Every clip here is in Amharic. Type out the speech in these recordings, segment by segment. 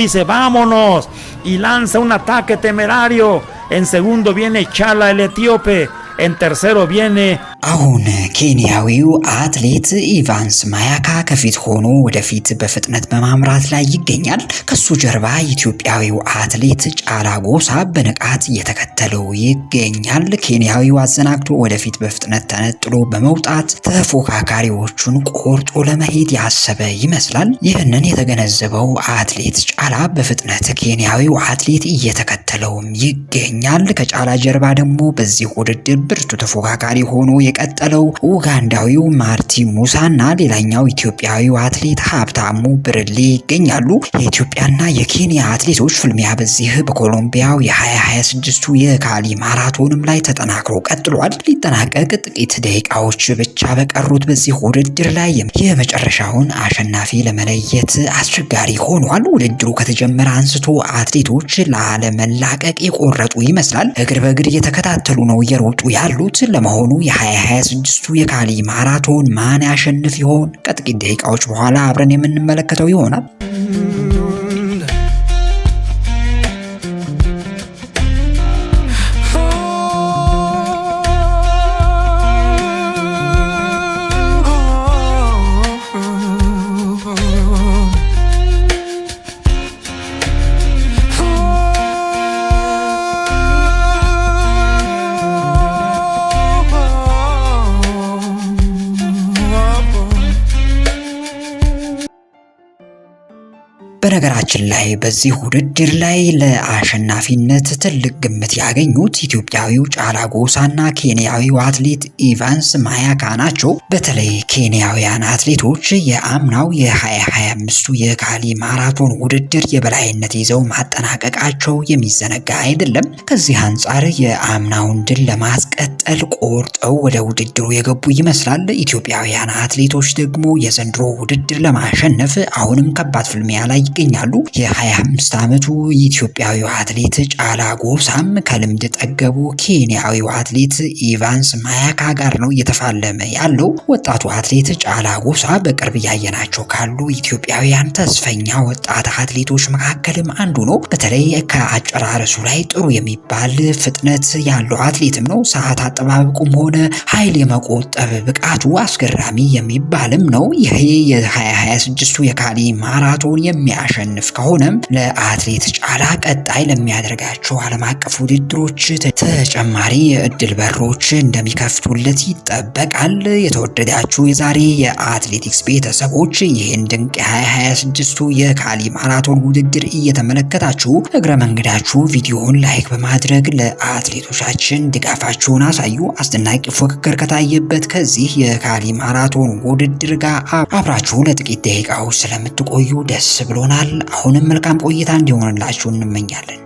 Dice, vámonos, y lanza un ataque temerario. En segundo viene Chala el etíope. En tercero viene አሁን ኬንያዊው አትሌት ኢቫንስ ማያካ ከፊት ሆኖ ወደፊት በፍጥነት በማምራት ላይ ይገኛል። ከሱ ጀርባ ኢትዮጵያዊው አትሌት ጫላ ጎሳ በንቃት እየተከተለው ይገኛል። ኬንያዊው አዘናግቶ ወደፊት በፍጥነት ተነጥሎ በመውጣት ተፎካካሪዎቹን ቆርጦ ለመሄድ ያሰበ ይመስላል። ይህንን የተገነዘበው አትሌት ጫላ በፍጥነት ኬንያዊው አትሌት እየተከተለው ይገኛል። ከጫላ ጀርባ ደግሞ በዚህ ውድድር ብርቱ ተፎካካሪ ሆኖ የቀጠለው ኡጋንዳዊው ማርቲ ሙሳና ሌላኛው ኢትዮጵያዊው አትሌት ሀብታሙ ብርሌ ይገኛሉ። የኢትዮጵያና የኬንያ አትሌቶች ፍልሚያ በዚህ በኮሎምቢያው የ2026 የካሊ ማራቶንም ላይ ተጠናክሮ ቀጥሏል። ሊጠናቀቅ ጥቂት ደቂቃዎች ብቻ በቀሩት በዚህ ውድድር ላይ የመጨረሻውን አሸናፊ ለመለየት አስቸጋሪ ሆኗል። ውድድሩ ከተጀመረ አንስቶ አትሌቶች ላለመላቀቅ የቆረጡ ይመስላል። እግር በእግር እየተከታተሉ ነው እየሮጡ ያሉት። ለመሆኑ የ2026 የካሊ ማራቶን ማን ያሸንፍ ይሆን? ከጥቂት ደቂቃዎች በኋላ አብረን የምንመለከተው ይሆናል። በነገራችን ላይ በዚህ ውድድር ላይ ለአሸናፊነት ትልቅ ግምት ያገኙት ኢትዮጵያዊው ጫላ ጎሳና ኬንያዊው አትሌት ኢቫንስ ማያካ ናቸው። በተለይ ኬንያውያን አትሌቶች የአምናው የ2025 የካሊ ማራቶን ውድድር የበላይነት ይዘው ማጠናቀቃቸው የሚዘነጋ አይደለም። ከዚህ አንጻር የአምናውን ድል ለማስቀጠል ቆርጠው ወደ ውድድሩ የገቡ ይመስላል። ኢትዮጵያውያን አትሌቶች ደግሞ የዘንድሮ ውድድር ለማሸነፍ አሁንም ከባድ ፍልሚያ ላይ ይገኛሉ። የ25 ዓመቱ ኢትዮጵያዊው አትሌት ጫላ ጎሳም ከልምድ ጠገቡ ኬንያዊው አትሌት ኢቫንስ ማያካ ጋር ነው እየተፋለመ ያለው። ወጣቱ አትሌት ጫላ ጎሳ በቅርብ ያየናቸው ካሉ ኢትዮጵያውያን ተስፈኛ ወጣት አትሌቶች መካከልም አንዱ ነው። በተለይ ከአጨራረሱ ላይ ጥሩ የሚባል ፍጥነት ያለው አትሌትም ነው። ሰዓት አጠባበቁም ሆነ ኃይል የመቆጠብ ብቃቱ አስገራሚ የሚባልም ነው። ይሄ የ2026 የካሊ ማራቶን የሚያሸንፍ ከሆነም ለአትሌት ጫላ ቀጣይ ለሚያደርጋቸው ዓለም አቀፍ ውድድሮች ተጨማሪ የእድል በሮች እንደሚከፍቱለት ይጠበቃል። የተወደዳችሁ የዛሬ የአትሌቲክስ ቤተሰቦች ይህን ድንቅ የ2026 የካሊ ማራቶን ውድድር እየተመለከታችሁ እግረ መንገዳችሁ ቪዲዮውን ላይክ በማድረግ ለአትሌቶቻችን ድጋፋችሁን አሳዩ። አስደናቂ ፉክክር ከታየበት ከዚህ የካሊ ማራቶን ውድድር ጋር አብራችሁ ለጥቂት ደቂቃዎች ስለምትቆዩ ደስ ብሎናል። አሁንም መልካም ቆይታ እንዲሆንላችሁ እንመኛለን።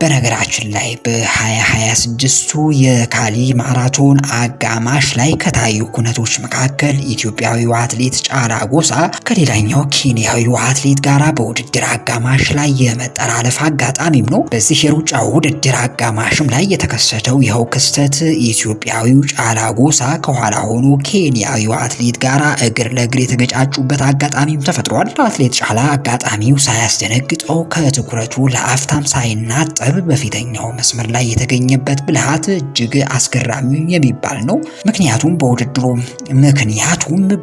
በነገራችን ላይ በ2026 የካሊ ማራቶን አጋማሽ ላይ ከታዩ ኩነቶች መካከል ኢትዮጵያዊው አትሌት ጫላ ጎሳ ከሌላኛው ኬንያዊው አትሌት ጋራ በውድድር አጋማሽ ላይ የመጠላለፍ አጋጣሚም ነው። በዚህ የሩጫ ውድድር አጋማሽም ላይ የተከሰተው ይኸው ክስተት ኢትዮጵያዊው ጫላ ጎሳ ከኋላ ሆኖ ኬንያዊው አትሌት ጋራ እግር ለእግር የተገጫጩበት አጋጣሚም ተፈጥሯል። አትሌት ጫላ አጋጣሚው ሳያስደነግጠው ከትኩረቱ ለአፍታም ሳይናጠብ በፊተኛው መስመር ላይ የተገኘበት ብልሃት እጅግ አስገራሚ የሚባል ነው። ምክንያቱም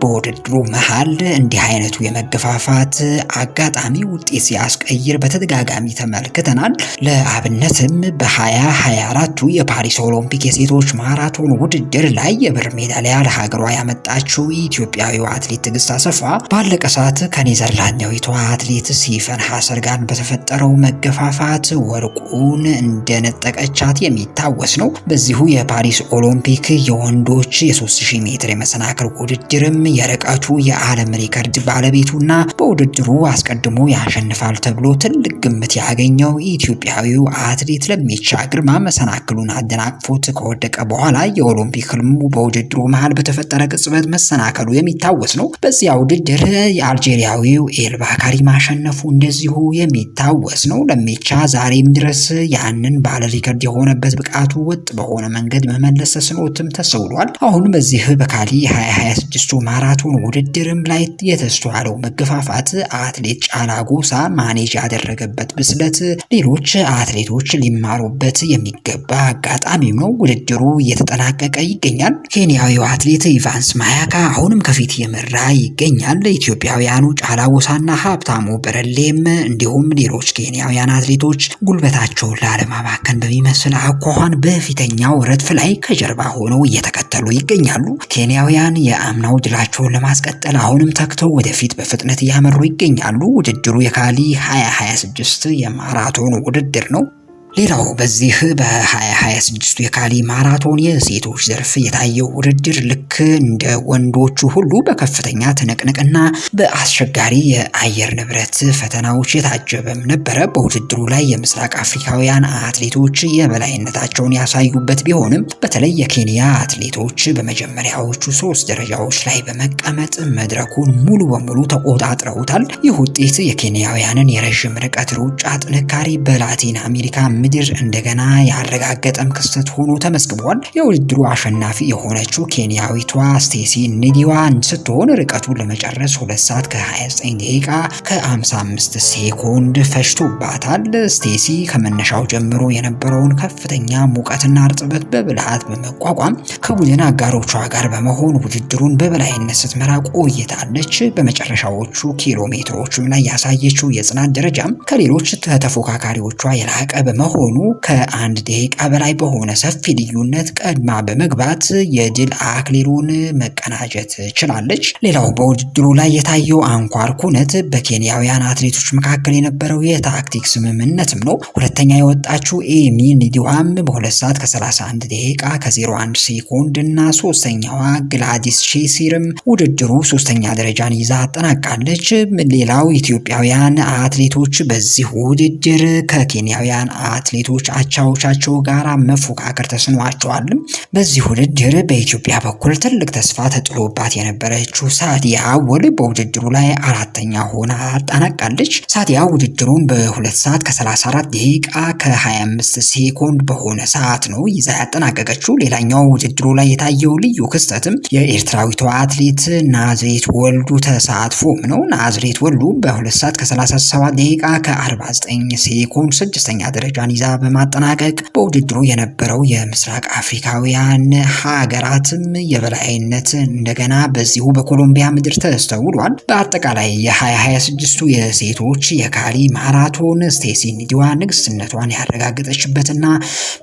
በውድድሩ መሃል እንዲህ አይነቱ የመገፋፋት አጋጣሚ ውጤት ሲያስቀይር በተደጋጋሚ ተመልክተናል። ለአብነትም በ2024 የፓሪስ ኦሎምፒክ የሴቶች ማራቶን ውድድር ላይ የብር ሜዳሊያ ለሀገሯ ያመጣችው ኢትዮጵያዊው አትሌት ትዕግስት አሰፋ ባለቀ ሰዓት ከኔዘርላንዳዊቷ አትሌት ሲፈን ሐሰር ጋር በተፈጠረው መገፋፋት ወርቁን ክብሩን እንደነጠቀቻት የሚታወስ ነው። በዚሁ የፓሪስ ኦሎምፒክ የወንዶች የ3000 ሜትር የመሰናክል ውድድርም የርቀቱ የዓለም ሪከርድ ባለቤቱና በውድድሩ አስቀድሞ ያሸንፋል ተብሎ ትልቅ ግምት ያገኘው ኢትዮጵያዊው አትሌት ለሜቻ ግርማ መሰናክሉን አደናቅፎት ከወደቀ በኋላ የኦሎምፒክ ህልሙ በውድድሩ መሃል በተፈጠረ ቅጽበት መሰናከሉ የሚታወስ ነው። በዚያ ውድድር የአልጄሪያዊው ኤልባካሪ ማሸነፉ እንደዚሁ የሚታወስ ነው። ለሜቻ ዛሬም ድረስ ያንን ባለ ሪከርድ የሆነበት ብቃቱ ወጥ በሆነ መንገድ መመለስ ተስኖትም ተሰውሏል። አሁን በዚህ በካሊ 2026 ማራቶን ውድድርም ላይ የተስተዋለው መገፋፋት አትሌት ጫላ ጎሳ ማኔጅ ያደረገበት ብስለት ሌሎች አትሌቶች ሊማሩበት የሚገባ አጋጣሚም ነው። ውድድሩ እየተጠናቀቀ ይገኛል። ኬንያዊው አትሌት ኢቫንስ ማያካ አሁንም ከፊት የመራ ይገኛል። ኢትዮጵያውያኑ ጫላ ጎሳና ሀብታሙ በረሌም እንዲሁም ሌሎች ኬንያውያን አትሌቶች ጉልበታቸውን ላለማባከን በሚመስል አኳኋን በፊተኛው ረድፍ ላይ ከጀርባ ሆነው እየተከተሉ ይገኛሉ። ኬንያውያን የአምናው ድላቸውን ለማስቀጠል አሁንም ተክተው ወደፊት በፍጥነት እያመሩ ይገኛሉ። ውድድሩ የካሊ 2026 የማራቶን ውድድር ነው። ሌላው በዚህ በ2026 የካሊ ማራቶን የሴቶች ዘርፍ የታየው ውድድር ልክ እንደ ወንዶቹ ሁሉ በከፍተኛ ትንቅንቅና በአስቸጋሪ የአየር ንብረት ፈተናዎች የታጀበም ነበረ። በውድድሩ ላይ የምስራቅ አፍሪካውያን አትሌቶች የበላይነታቸውን ያሳዩበት ቢሆንም በተለይ የኬንያ አትሌቶች በመጀመሪያዎቹ 3 ደረጃዎች ላይ በመቀመጥ መድረኩን ሙሉ በሙሉ ተቆጣጥረውታል። ይህ ውጤት የኬንያውያንን የረዥም ርቀት ሩጫ ጥንካሬ በላቲን አሜሪካ ምድር እንደገና ያረጋገጠም ክስተት ሆኖ ተመዝግቧል። የውድድሩ አሸናፊ የሆነችው ኬንያዊቷ ስቴሲ ኒዲዋን ስትሆን ርቀቱን ለመጨረስ 2 ሰዓት ከ29 ደቂቃ ከ55 ሴኮንድ ፈጅቶባታል። ስቴሲ ከመነሻው ጀምሮ የነበረውን ከፍተኛ ሙቀትና እርጥበት በብልሃት በመቋቋም ከቡድን አጋሮቿ ጋር በመሆን ውድድሩን በበላይነት ስትመራ ቆይታለች። በመጨረሻዎቹ ኪሎ ሜትሮችም ላይ ያሳየችው የጽናት ደረጃም ከሌሎች ተፎካካሪዎቿ የላቀ በመሆኑ ከ1 ደቂቃ በላይ በሆነ ሰፊ ልዩነት ቀድማ በመግባት የድል አክሊሉን መቀናጀት ችላለች። ሌላው በውድድሩ ላይ የታየው አንኳር ኩነት በኬንያውያን አትሌቶች መካከል የነበረው የታክቲክ ስምምነትም ነው። ሁለተኛ የወጣችው ኤሚ ኒዲዋም በ2 ሰዓት ከ31 ደቂቃ ከ01 ሴኮንድ እና ሶስተኛዋ ግላዲስ ቼሲርም ውድድሩ 3ኛ ደረጃን ይዛ አጠናቃለች። ሌላው ኢትዮጵያውያን አትሌቶች በዚህ ውድድር ከኬንያውያን አትሌቶች አቻዎቻቸው ጋር መፎካከር ተስኗቸዋል። በዚህ ውድድር በኢትዮጵያ በኩል ትልቅ ተስፋ ተጥሎባት የነበረችው ሳዲያ አወል በውድድሩ ላይ 4ኛ ሆና አጠናቃለች። ሳዲያ ውድድሩን በ2 ሰዓት ከ34 ደቂቃ ከ25 ሴኮንድ በሆነ ሰዓት ነው ይዛ ያጠናቀቀችው። ሌላኛው ውድድሩ ላይ የታየው ልዩ ክስተትም የኤርትራዊቷ አትሌት ናዝሬት ወልዱ ተሳትፎም ነው። ናዝሬት ወልዱ በ2 ሰዓት ከ37 ደቂቃ ከ49 ሴኮንድ 6ኛ ደረጃን ይዛ በማጠናቀቅ በውድድሩ የነበረው የምስራቅ አፍሪካውያን ሀገራትም የበላይነት እንደገና በዚሁ በኮሎምቢያ ምድር ተስተውሏል። በአጠቃላይ የ2026 የሴቶች የካሊ ማራቶን ስቴሲ ኒዲዋ ንግስትነቷን ያረጋገጠችበትና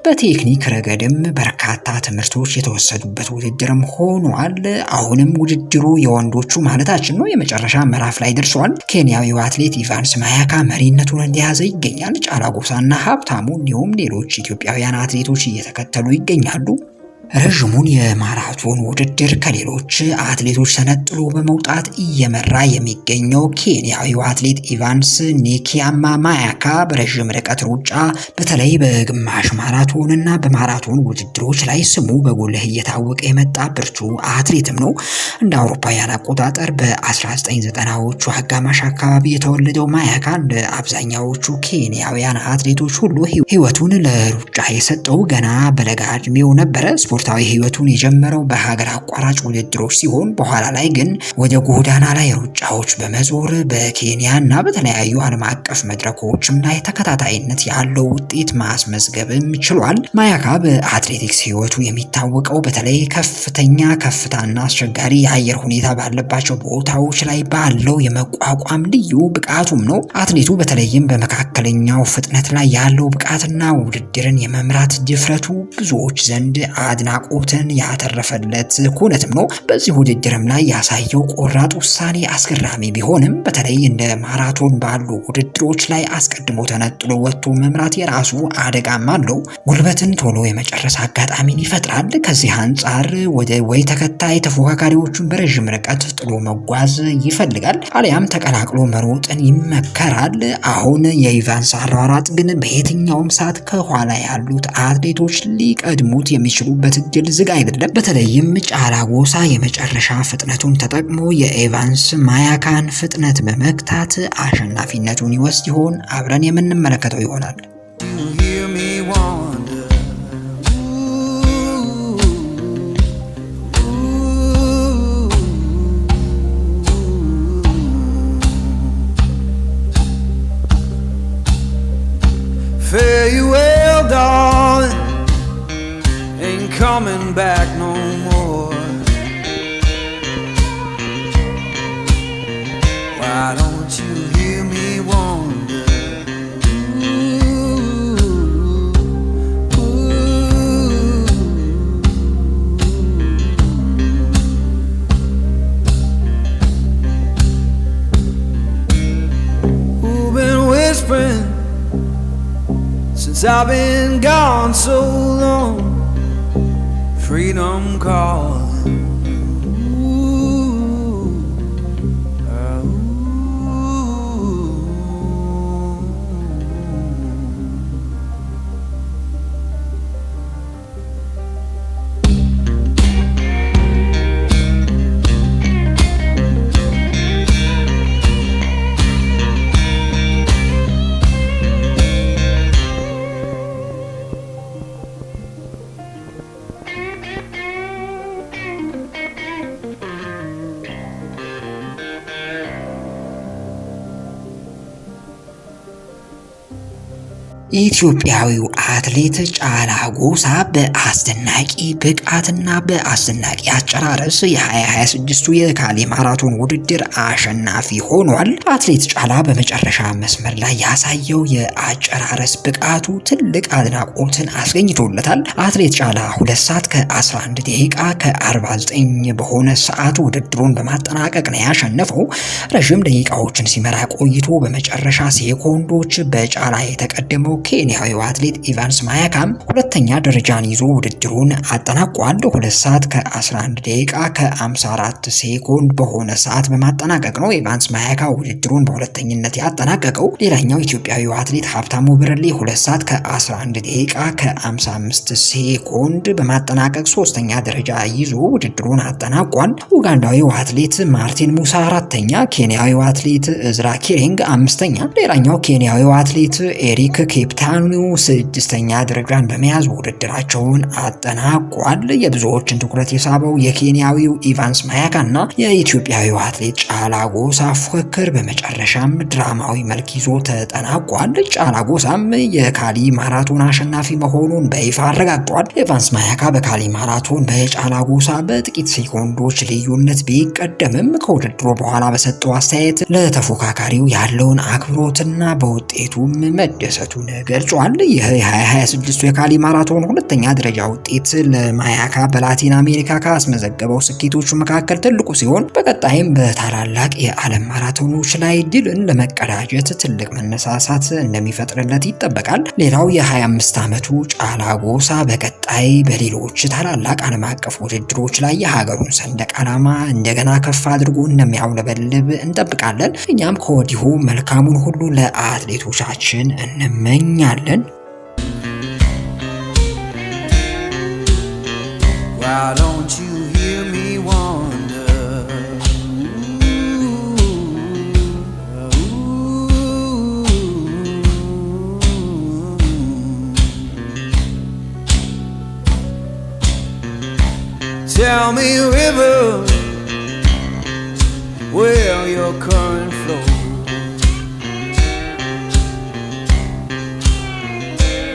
በቴክኒክ ረገድም በርካታ ትምህርቶች የተወሰዱበት ውድድርም ሆኗል። አሁንም ውድድሩ የወንዶቹ ማለታችን ነው የመጨረሻ ምዕራፍ ላይ ደርሷል። ኬንያዊው አትሌት ኢቫንስ ማያካ መሪነቱን እንደያዘ ይገኛል። ጫላ ጎሳና ሀብታሙ እንዲሁም ሌሎች ኢትዮጵያውያን አትሌቶች እየተከተሉ ይገኛሉ። ረዥሙን የማራቶን ውድድር ከሌሎች አትሌቶች ተነጥሎ በመውጣት እየመራ የሚገኘው ኬንያዊው አትሌት ኢቫንስ ኔኪያማ ማያካ በረዥም ርቀት ሩጫ በተለይ በግማሽ ማራቶን እና በማራቶን ውድድሮች ላይ ስሙ በጉልህ እየታወቀ የመጣ ብርቱ አትሌትም ነው። እንደ አውሮፓውያን አቆጣጠር በ1990ዎቹ አጋማሽ አካባቢ የተወለደው ማያካ እንደ አብዛኛዎቹ ኬንያውያን አትሌቶች ሁሉ ሕይወቱን ለሩጫ የሰጠው ገና በለጋ ዕድሜው ነበረ። ስፖርታዊ ህይወቱን የጀመረው በሀገር አቋራጭ ውድድሮች ሲሆን በኋላ ላይ ግን ወደ ጎዳና ላይ ሩጫዎች በመዞር በኬንያ እና በተለያዩ ዓለም አቀፍ መድረኮችም ላይ ተከታታይነት ያለው ውጤት ማስመዝገብም ችሏል። ማያካ በአትሌቲክስ ህይወቱ የሚታወቀው በተለይ ከፍተኛ ከፍታና አስቸጋሪ የአየር ሁኔታ ባለባቸው ቦታዎች ላይ ባለው የመቋቋም ልዩ ብቃቱም ነው። አትሌቱ በተለይም በመካከለኛው ፍጥነት ላይ ያለው ብቃትና ውድድርን የመምራት ድፍረቱ ብዙዎች ዘንድ አድናቆትን ያተረፈለት ኩነትም ነው። በዚህ ውድድርም ላይ ያሳየው ቆራጥ ውሳኔ አስገራሚ ቢሆንም በተለይ እንደ ማራቶን ባሉ ውድድሮች ላይ አስቀድሞ ተነጥሎ ወጥቶ መምራት የራሱ አደጋም አለው። ጉልበትን ቶሎ የመጨረስ አጋጣሚን ይፈጥራል። ከዚህ አንጻር ወደ ወይ ተከታይ ተፎካካሪዎቹን በረዥም ርቀት ጥሎ መጓዝ ይፈልጋል፣ አሊያም ተቀላቅሎ መሮጥን ይመከራል። አሁን የኢቫንስ አሯሯጥ ግን በየትኛውም ሰዓት ከኋላ ያሉት አትሌቶች ሊቀድሙት የሚችሉበት እድል ዝግ አይደለም። በተለይም ጫላ ጎሳ የመጨረሻ ፍጥነቱን ተጠቅሞ የኤቫንስ ማያካን ፍጥነት በመክታት አሸናፊነቱን ይወስድ ይሆን? አብረን የምንመለከተው ይሆናል። Farewell, darling, ain't coming back no more. Why don't you hear me wonder? Who've been whispering since I've been gone so long? Freedom calling. ኢትዮጵያዊው አትሌት ጫላ ጎሳ በአስደናቂ ብቃትና በአስደናቂ አጨራረስ የ2026 የካሊ ማራቶን ውድድር አሸናፊ ሆኗል። አትሌት ጫላ በመጨረሻ መስመር ላይ ያሳየው የአጨራረስ ብቃቱ ትልቅ አድናቆትን አስገኝቶለታል። አትሌት ጫላ 2 ሰዓት ከ11 ደቂቃ ከ49 በሆነ ሰዓት ውድድሩን በማጠናቀቅ ነው ያሸነፈው። ረዥም ደቂቃዎችን ሲመራ ቆይቶ በመጨረሻ ሴኮንዶች በጫላ የተቀደመው ኬንያዊው አትሌት ኢቫንስ ማያካም ሁለተኛ ደረጃን ይዞ ውድድሩን አጠናቋል። 2 ሰዓት ከ11 ደቂቃ ከ54 ሴኮንድ በሆነ ሰዓት በማጠናቀቅ ነው ኢቫንስ ማያካ ውድድሩን በሁለተኝነት ያጠናቀቀው። ሌላኛው ኢትዮጵያዊው አትሌት ሀብታሙ ብርሌ 2 ሰዓት ከ11 ደቂቃ ከ55 ሴኮንድ በማጠናቀቅ ሶስተኛ ደረጃ ይዞ ውድድሩን አጠናቋል። ኡጋንዳዊው አትሌት ማርቲን ሙሳ አራተኛ፣ ኬንያዊው አትሌት እዝራ ኪሪንግ አምስተኛ፣ ሌላኛው ኬንያዊው አትሌት ኤሪክ ኬፕታኑ ስድስተኛ ደረጃን በመያዝ ውድድራቸውን አጠናቋል። የብዙዎችን ትኩረት የሳበው የኬንያዊው ኢቫንስ ማያካና የኢትዮጵያዊው አትሌት ጫላ ጎሳ ፉክክር በመጨረሻም ድራማዊ መልክ ይዞ ተጠናቋል። ጫላ ጎሳም የካሊ ማራቶን አሸናፊ መሆኑን በይፋ አረጋግጧል። ኢቫንስ ማያካ በካሊ ማራቶን በጫላ ጎሳ በጥቂት ሴኮንዶች ልዩነት ቢቀደምም ከውድድሩ በኋላ በሰጠው አስተያየት ለተፎካካሪው ያለውን አክብሮትና በውጤቱም መደሰቱን ገልጿል። ይህ የ2026 የካሊ ማራቶን ሁለተኛ ደረጃ ውጤት ለማያካ በላቲን አሜሪካ ካስመዘገበው ስኬቶቹ መካከል ትልቁ ሲሆን በቀጣይም በታላላቅ የዓለም ማራቶኖች ላይ ድልን ለመቀዳጀት ትልቅ መነሳሳት እንደሚፈጥርለት ይጠበቃል። ሌላው የ25 ዓመቱ ጫላ ጎሳ በቀጣይ በሌሎች ታላላቅ ዓለም አቀፍ ውድድሮች ላይ የሀገሩን ሰንደቅ ዓላማ እንደገና ከፍ አድርጎ እንደሚያውለበልብ እንጠብቃለን። እኛም ከወዲሁ መልካሙን ሁሉ ለአትሌቶቻችን እንመኛለን። Why don't you hear me wonder? Tell me, river, where your current flows.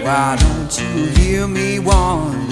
Why don't you hear me wonder?